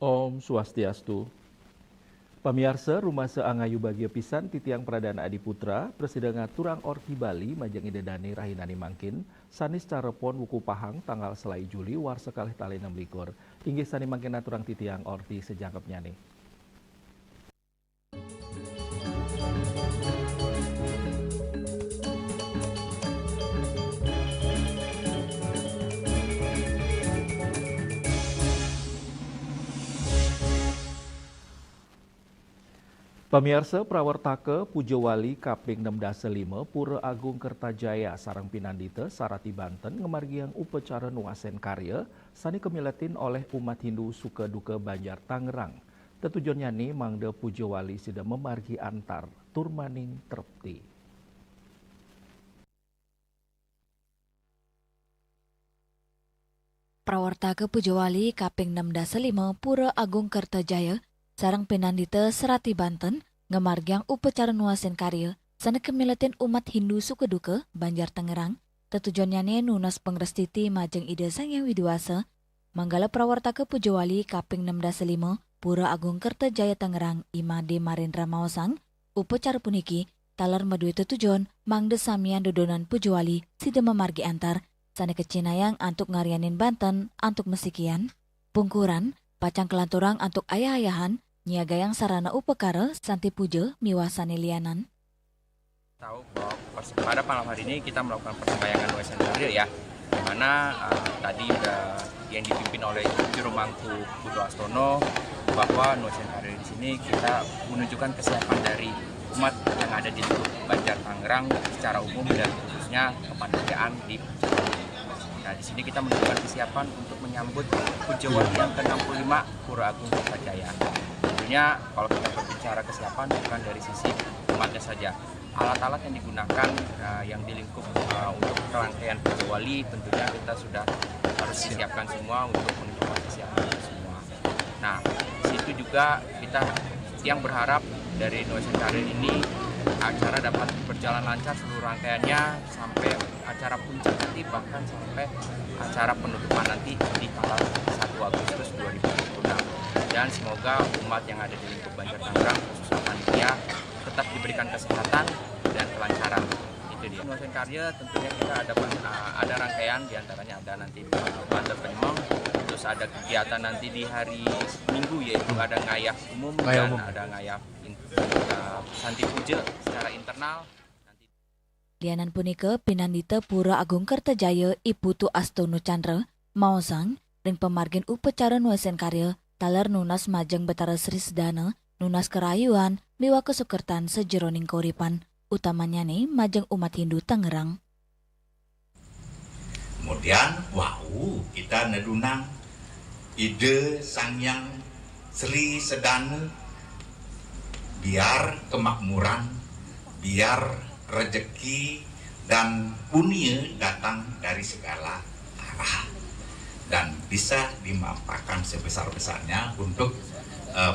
Om Swastiastu. Pamiarsa rumah seangayu bagia pisan titiang Pradana Adiputra, Presiden Turang Orti Bali, Majeng Idedani Rahinani Mangkin, sanis carepon wuku pahang tanggal selai Juli war sekalih tali 6 likur. Inggih sani mangkin turang titiang Orti sejangkepnya nih. Pemirsa Prawartaka Pujawali Kaping 605 Pura Agung Kertajaya Sarang Pinandita Sarati Banten ngemargiang upacara nuasen karya sani kemiletin oleh umat Hindu Suka Duka Banjar Tangerang. Tetujuannya nih Mangda Pujawali sudah memargi antar turmaning trepti. Prawartaka Pujawali Kaping 605 Pura Agung Kertajaya Sarang Pinandita Serati Banten ngemargiang upacara nuasen karya sana kemiletin umat Hindu Suka Duka Banjar Tangerang. Tetujuannya nunas pengrestiti Majeng Ida Sang Yang Widiwasa Manggala Prawartaka Pujawali Kaping 605 Pura Agung Kertajaya Tangerang Imade Marindra Mawasang. Upacara puniki talar madui tetujuan mangde samian dodonan Pujawali sida memargi antar sana kecinayang antuk ngarianin Banten antuk mesikian pungkuran pacang kelanturang antuk ayah-ayahan niagayang sarana upekara santi puja miwasani lianan. Tahu bahwa pada malam hari ini kita melakukan persembayangan nuasen karya ya, di mana tadi yang dipimpin oleh Juru Mangku Putu Astono bahwa nuasen karya di sini kita menunjukkan kesiapan dari umat yang ada di Banjar Tangerang secara umum dan khususnya kepanikaan di Nah, di sini kita menunjukkan kesiapan untuk menyambut Pujawali yang ke-65 Pura Agung Kertajaya. Tentunya kalau kita berbicara kesiapan bukan dari sisi umatnya saja. Alat-alat yang digunakan yang di lingkup untuk rangkaian Pujawali tentunya kita sudah harus disiapkan semua untuk menunjukkan kesiapan semua. Nah, di situ juga kita yang berharap dari nuasen karya ini acara dapat berjalan lancar seluruh rangkaiannya sampai acara puncak nanti bahkan sampai acara penutupan nanti di tanggal 1 Agustus 2026 dan semoga umat yang ada di lingkup Banjar Tangerang khususnya panitia tetap diberikan kesehatan dan kelancaran. Itu dia. Nuasen karya tentunya kita ada rangkaian diantaranya ada nanti Banter Penyemong, terus ada kegiatan nanti di hari Minggu yaitu ada ngayah umum dan ada ngayah santi puja secara internal. Lianan punika Pinandita Pura Agung Kertajaya Iputu Astono Chandra Maosang dan pemargin upacara nuasen karya talar nunas Majeng Betara Sri Sedana nunas kerayuan miwa kesukertan sejeroning koripan utamanya nih Majeng umat Hindu Tangerang. Kemudian kita nedunang ide Sangyang Sri Sedana biar kemakmuran, biar rezeki dan punya datang dari segala arah dan bisa dimanfaatkan sebesar-besarnya untuk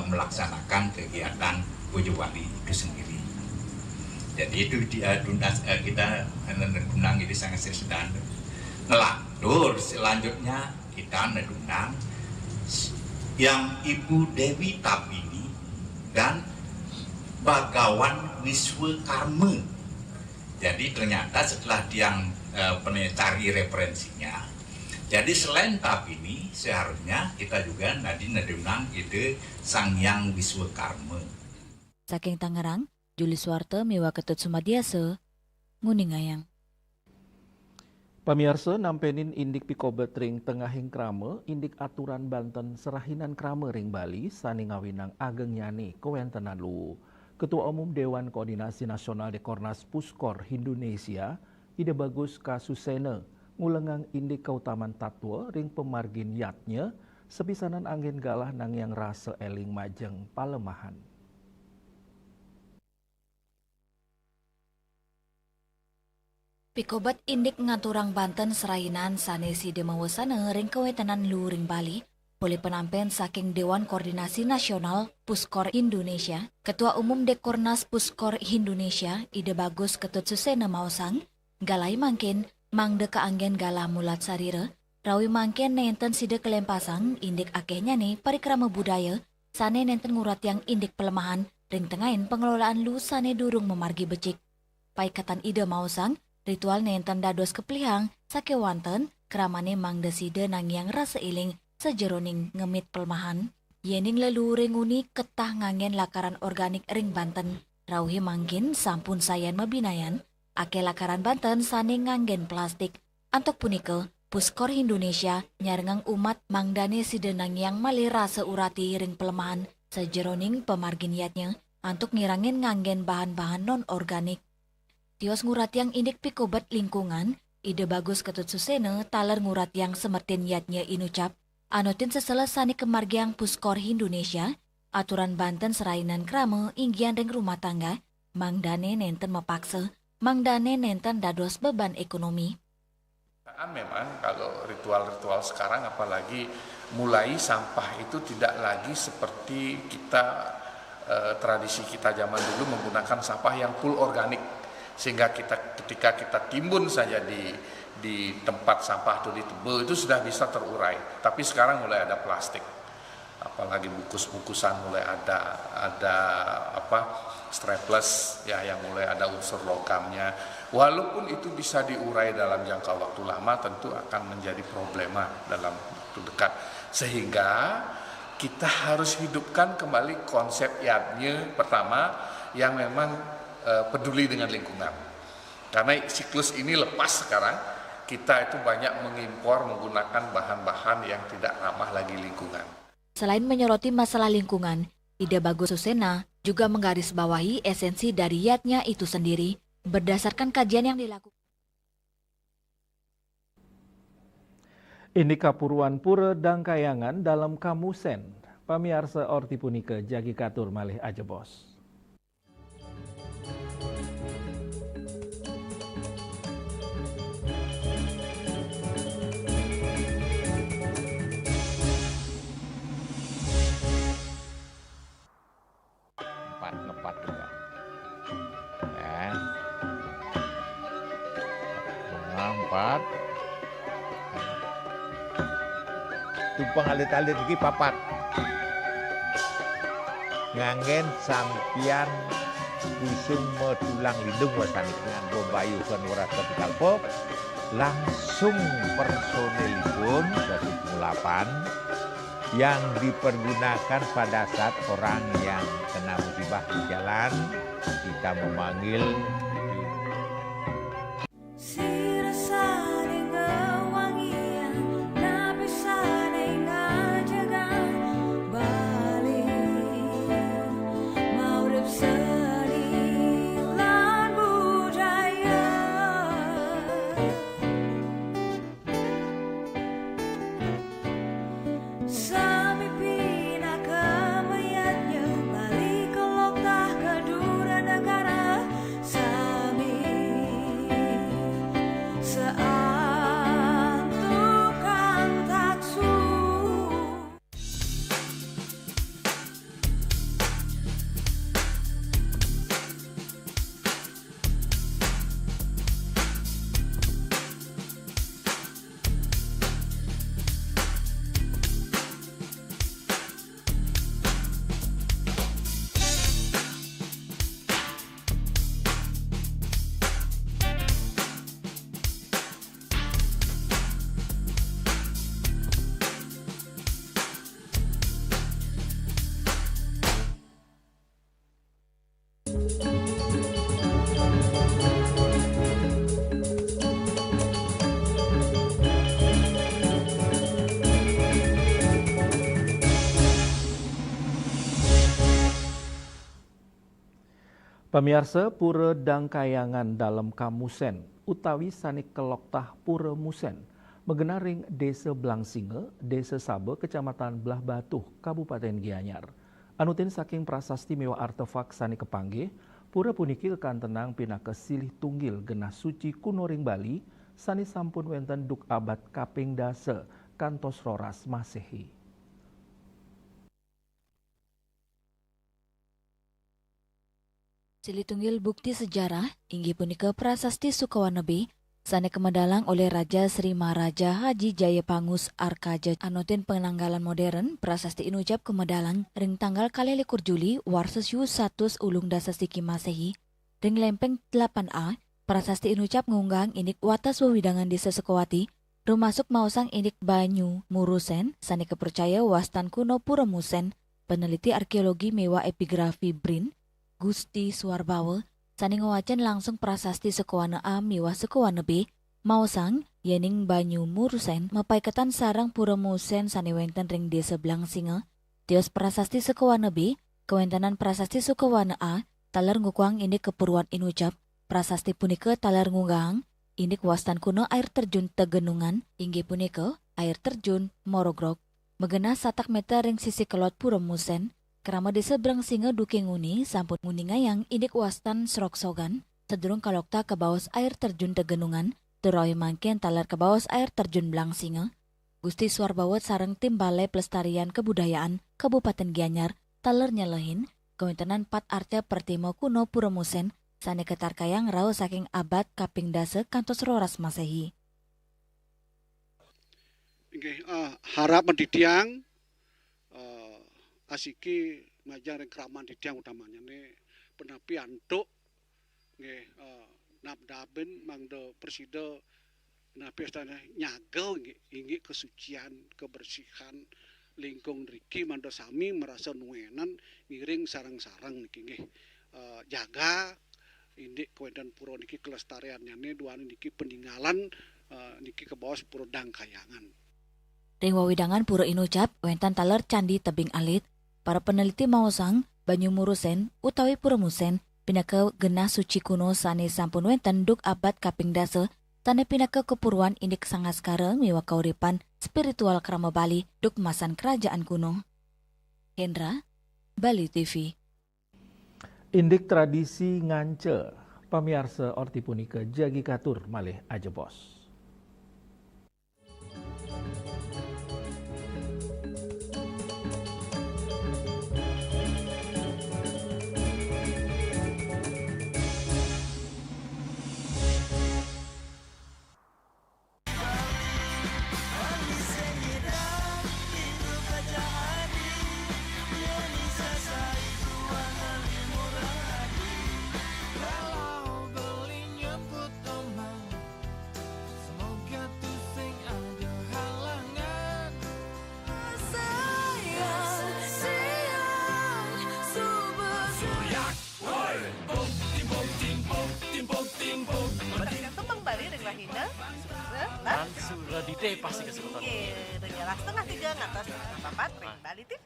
melaksanakan kegiatan Pujawali itu sendiri. Jadi itu kita nedunang ide Sangyang Sri Sedana. Ngelantur selanjutnya kita nedunang yang Ibu Dewi Tapini dan Bagawan Wiswakarma. Jadi ternyata setelah dia cari referensinya, jadi selain Tapini seharusnya kita juga tadi nedunang ide Sangyang Wiswakarma. Saking Tangerang, Juli Suwarte miwa Ketut Sumadiasa, Nguningayang. Pamirsa nampenin indik pikobet ring tengahing krame, indik aturan Banten serahinan krame ring Bali, sani ngawinang ageng nyani kewentenan lu. Ketua Umum Dewan Koordinasi Nasional Dekornas Puskor Indonesia, Ide Bagus Kasusene, ngulengang indik keutaman tatwa ring pemargin yatnya, sepisanan angin galah nang yang rasa eling majeng palemahan. Pikobat indik ngaturang Banten serainan sanesi demawasana ring kewentenan lu ring Bali, oleh penampen saking Dewan Koordinasi Nasional Puskor Indonesia, Ketua Umum Dekornas Puskor Indonesia, Ide Bagus Ketut Susena Maosang, galai mangkin mangde keanggen galah mulat sarira, Rawi mangken nenten sida kelempasang indik akehnya nih parikrama budaya sane nenten ngurat yang indik pelemahan ring tengahin pengelolaan lu sane durung memargi becik. Paikatan ide mausang ritual nenten dados keplihang sake wanten keramane mangda sida nangyang rasa iling sejeroning ngemit pelemahan. Yening lelu ringuni ketah ngangen lakaran organik ring Banten. Rauhi mangkin sampun sayan mabinayan ake lakaran Banten sane nganggen plastik. Antok punike Puskor Indonesia nyarengang umat mangdane sidenang yang malih rasa urati ring pelemahan sejeroning pemargi niatnya antuk ngirangin nganggen bahan-bahan non-organik. Tios ngurat yang indik pikobat lingkungan, ide bagus ketut susene taler ngurat yang semertin niatnya inucap. Anotin seselesani kemargiang Puskor Indonesia, aturan Banten serainan krame inggian ring rumah tangga, mangdane nenten mepaksa, mangdane nenten dados beban ekonomi. Memang kalau ritual-ritual sekarang apalagi mulai sampah itu tidak lagi seperti kita tradisi kita zaman dulu menggunakan sampah yang full organik sehingga ketika kita timbun saja di tempat sampah atau di tebel itu sudah bisa terurai. Tapi sekarang mulai ada plastik, apalagi bungkus-bungkusan mulai ada strapless ya yang mulai ada unsur logamnya. Walaupun itu bisa diurai dalam jangka waktu lama, tentu akan menjadi problema dalam waktu dekat. Sehingga kita harus hidupkan kembali konsep yadnya pertama yang memang peduli dengan lingkungan. Karena siklus ini lepas sekarang, kita itu banyak mengimpor menggunakan bahan-bahan yang tidak ramah lagi lingkungan. Selain menyoroti masalah lingkungan, Ida Bagus Susena juga menggarisbawahi esensi dari yatnya itu sendiri berdasarkan kajian yang dilakukan. Ini kapuruan pura Dangkayangan dalam Kamusen. Pamiarsa orti punike jagi katur malih aja bos. Ngepat juga ya. Empat tumpang alit-alit lagi papat ngangen sampian busung metulang lindung wasanik nganggo bayu kan ora kapital pop langsung personelipun 108 yang dipergunakan pada saat orang yang kena musibah di jalan kita memanggil Pemirsa pura Dangkayangan dalam Kamusen utawi sanik keloktah pura Musen megenaring Desa Blangsinge, Desa Sabe, Kecamatan Belah Batuh, Kabupaten Gianyar. Anutin saking prasasti mewah artefak sanik kepanggih, pura punikil kan tenang pinaka silih tunggil genah suci kuno ring Bali, sani sampun wenten duk abad kaping dase kantos roras Masehi. Silih tunggil bukti sejarah inggih punika prasasti Sukawanebe Sane kemedalang oleh Raja Sri Maharaja Haji Jayapangus Arkaja anotin penanggalan modern prasasti inucap kemedalang ring tanggal kali 21 Juli Warsesu 1 ulung dasa siki Masehi ring lempeng 8A prasasti inucap ngunggang inik watas wewidangan desa Sekowati termasuk mausang inik Banyu Murusen sane kepercaya wastan kuno Pura Musen peneliti arkeologi mewah epigrafi BRIN Gusti Suwarbawa sani ngewacen langsung prasasti Sekowana A miwah Sekowana B, mausang yening Banyu Murusen mapaiketan sarang Pura Musen sani wenten ring desa Blangsinga, tios prasasti Sekowana B, kewentanan prasasti Sekowana A, talar ngukuang ini keperluan inucap, prasasti punika talar ngunggang, ini wastan kuno air terjun Tegenungan, inggih punika air terjun Morogrog, megena satak meter ring sisi kelot Pura Musen, kerama desa Blangsinga duke nguni sampun nguni ngayang indik wastan Sroksogan sedurung kalokta ke bawas air terjun Tegenungan teroy mangken talar ke bawas air terjun Blangsinga. Gusti Suwarbawat sareng tim Balai Pelestarian Kebudayaan Kabupaten Gianyar talar nyelehin kewintenan 4 arte pertimo kuno Pura Musen sane ketar kayang rau saking abad kaping dase kantos roras Masehi. Harap mendidiang asiki ngajar keraman didiang utamanya nih penapi antuk nggih nabdaben mangdo presida napi astana nyagel inggih kesucian kebersihan lingkung riki mando sami merasa nuenan ngiring sarang-sarang niki nggih jaga indik kewendan pura niki kelestariannya nih duan niki peninggalan niki ke bawah pura Dangkayangan. Ring wawidangan Pura inucap wentan taler Candi Tebing Alit para peneliti mausang Banyu Murusen utawi Pura Musen pinaka genah suci kuno sane sampun wenten duk abad kaping dase tane pinaka kepuruan indik sangaskara miwa kauripan spiritual krama Bali duk masan kerajaan kuno. Hendra, Bali TV. Indik tradisi ngance pamiarsa orti punika jagi katur malih aja bos. Sudah dite pasti kesebutan. Iya, udah jelas setengah 3 ngatas papat ring Bali TV.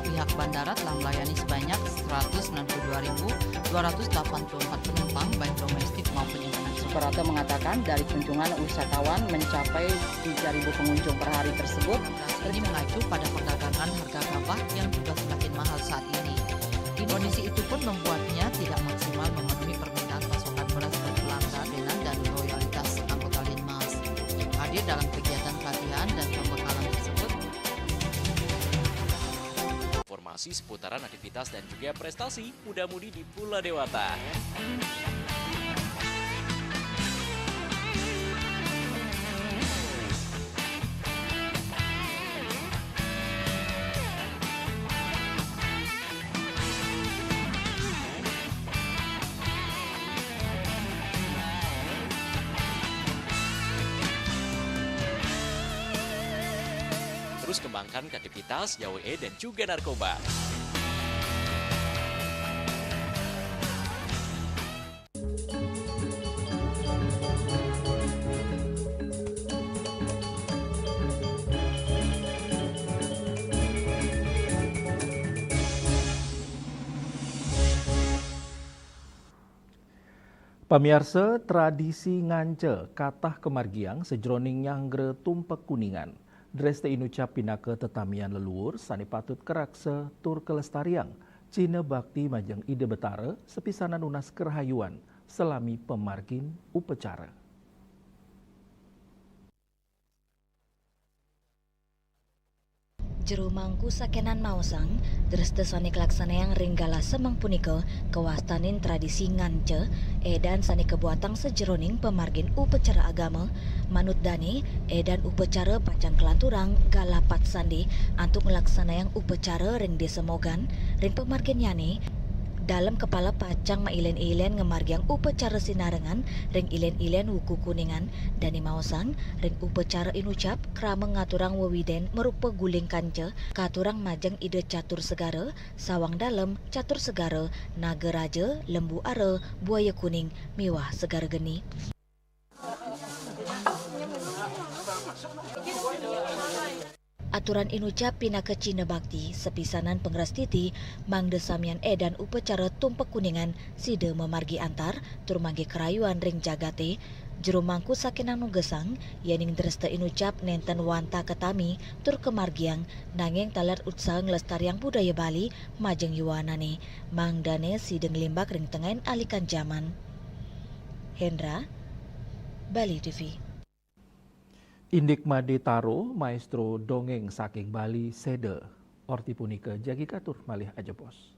Pihak bandara telah melayani sebanyak 192.284 penumpang baik domestik maupun internasional. Suprapto mengatakan dari kunjungan wisatawan mencapai 3.000 pengunjung per hari tersebut. Ini mengacu pada perdagangan harga gabah yang juga semakin mahal saat ini. Kondisi itu pun membuatnya tidak maksimal memenuhi permintaan pasokan beras ke pelanggan dan loyalitas anggota Linmas. Hadir dalam kegiatan pelatihan dan pembekalan tersebut. Informasi seputaran aktivitas dan juga prestasi muda-mudi di Pulau Dewata. Terus kembangkan kreativitas, YWE dan juga narkoba. Pamirsa, tradisi ngance katah kemargiang sejroning nyanggre tumpek kuningan. Dreste inucap pinaka tetamian leluhur sani patut keraksa tur kelestariang. Cina bakti majeng ide betara sepisanan unas kerhayuan selami pemargin upacara. Jero mangku sakenan maosang, deres sanik laksanayang ringgala semang punika kewastanin tradisi ngance, edan sani kebuatang sejeroning pemargin upacara agama, manut dani, edan upacara pacang kelanturang galapat sandi, antuk melaksanayang upacara ring desemogan, ring pemargin yani, dalam kepala pacang mailen-ilen ngemargiang upacara sinarengan ring ilen-ilen wuku kuningan dani maosang ring upacara inucap krama ngaturang wewiden merupa guling kanca katurang majeng ide catur segara sawang dalam catur segara naga raja lembu ara buaya kuning miwah segara geni. Aturan inucap pinaka Cina Bakti sepisanan pengrastiti mangde samian edan upacara tumpak kuningan side memargi antar turmanggi kerayuan ring jagate jero mangku sakinang nugesang yaning dresta inucap nenten wanta ketami tur kemargiang nanging talar utsa nglestariang budaya Bali majeng yuwanane mangdane sideng limbak ring tengain alikan zaman. Hendra, Bali TV. Indik Made Taro, maestro dongeng saking Bali Sede. Orti punika jagi katur malih ajepos.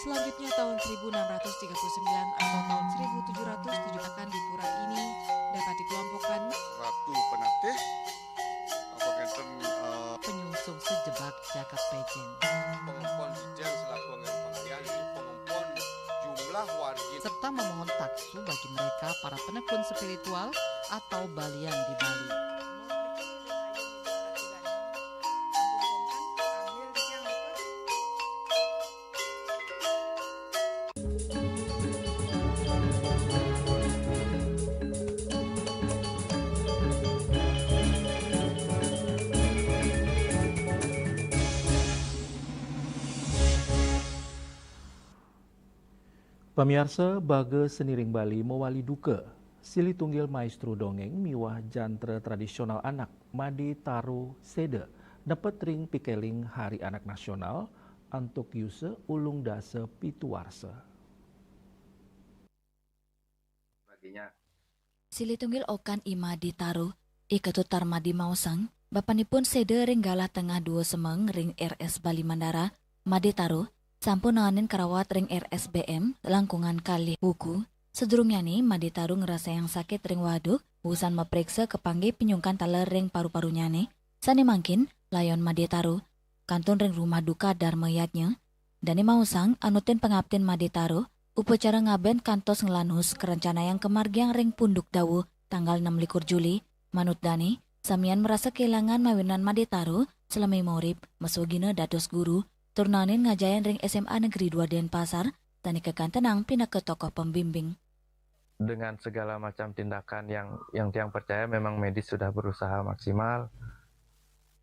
Selanjutnya tahun 1639 atau tahun 1707 akan di pura ini dapat dikelompokkan Ratu Penatih penyungsung sejebak jagat pejen. Pengempon Dijen selaku pengalian di pengempon jumlah warga serta memohon taksu bagi mereka para penekun spiritual atau balian di Bali. Pemirsa Baga Seniring Bali mewali duka Sili tunggil maestro dongeng miwah jantre tradisional anak Made Taro Sede dapat ring pikeling Hari Anak Nasional antuk yuse ulung dase pituarse. Sili tunggil okan Made Taro iketut tarmadi mausang bapanipun Sede ring galah tengah dua semeng ring RS Bali Mandara Made Taro sampun nanganin karawat ring RSBM langkungan kali wuku. Sedurungnya nih Made Taro ngerasa yang sakit ring waduk usan meperiksa kepanggih penyungkan taler ring paru-parunya nih. Sani mangkin layon Made Taro kantun ring rumah duka darmayatnya. Dani mausang anutin pengabtin Made Taro upacara ngaben kantos ngelanus kerencana yang kemargiang ring punduk dawu tanggal 6 Juli. Manut Dani samian merasa kehilangan mawinan Made Taro selama morib mesugina dados guru. Turnanin ngajayan ring SMA Negeri 2 Denpasar, tani kekan tenang pindah ke tokoh pembimbing. Dengan segala macam tindakan yang tiang percaya memang medis sudah berusaha maksimal,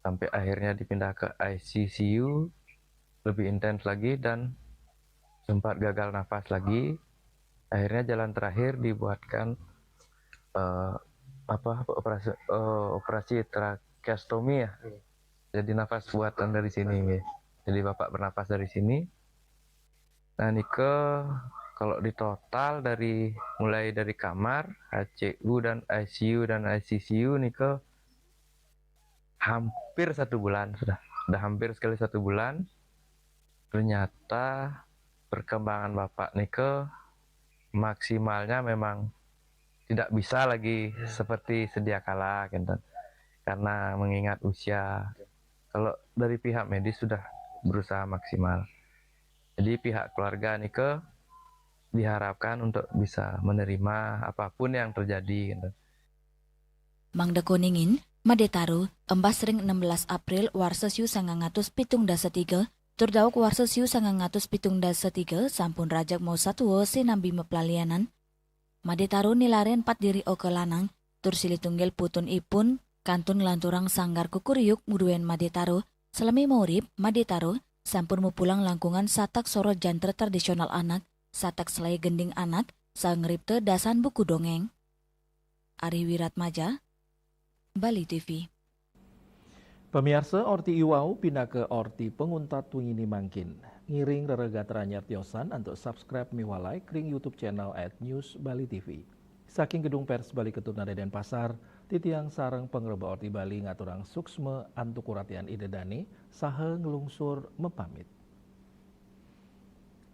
sampai akhirnya dipindah ke ICU, lebih intens lagi dan sempat gagal nafas lagi. Akhirnya jalan terakhir dibuatkan operasi tracheostomi ya. jadi nafas buatan dari sini nggih. Jadi bapak bernafas dari sini. Nah nike kalau di total dari mulai dari kamar, HCU dan ICCU nike hampir 1 bulan sudah hampir sekali 1 bulan. Ternyata perkembangan bapak nike maksimalnya memang tidak bisa lagi seperti sedia kala, karena mengingat usia. Kalau dari pihak medis sudah berusaha maksimal. Jadi pihak keluarga nike diharapkan untuk bisa menerima apapun yang terjadi. Mang Dekoningin, Madetaru, embas ring 16 April Warsesiu 1973, turdauk Warsesiu 1973 sampun rajak mau satuo sinambi meplalianan. Madetaru nilaren 4 diri oke lanang, tur silih tunggal putun ipun, kantun lanturang sanggar kukuriuk muduen Madetaru, selami maurip Madetaru, sampun mupulang langkungan satak soro jantre tradisional anak, satak selai gending anak, sangripte dasan buku dongeng. Ari Wiratmaja, Bali TV. Pemirsa Orti Iwau pindah ke Orti Penguntat Wingini Mangkin. Ngiring rerega teranyar tiosan untuk subscribe miwalai kring YouTube channel @newsbali.tv. Saking gedung pers Bali Ketuna Denpasar, titiang sarang pengreba Orti Bali ngaturang suksme antuk kuratian idedani saha ngelungsur mepamit.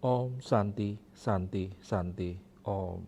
Om Santi Santi Santi Om.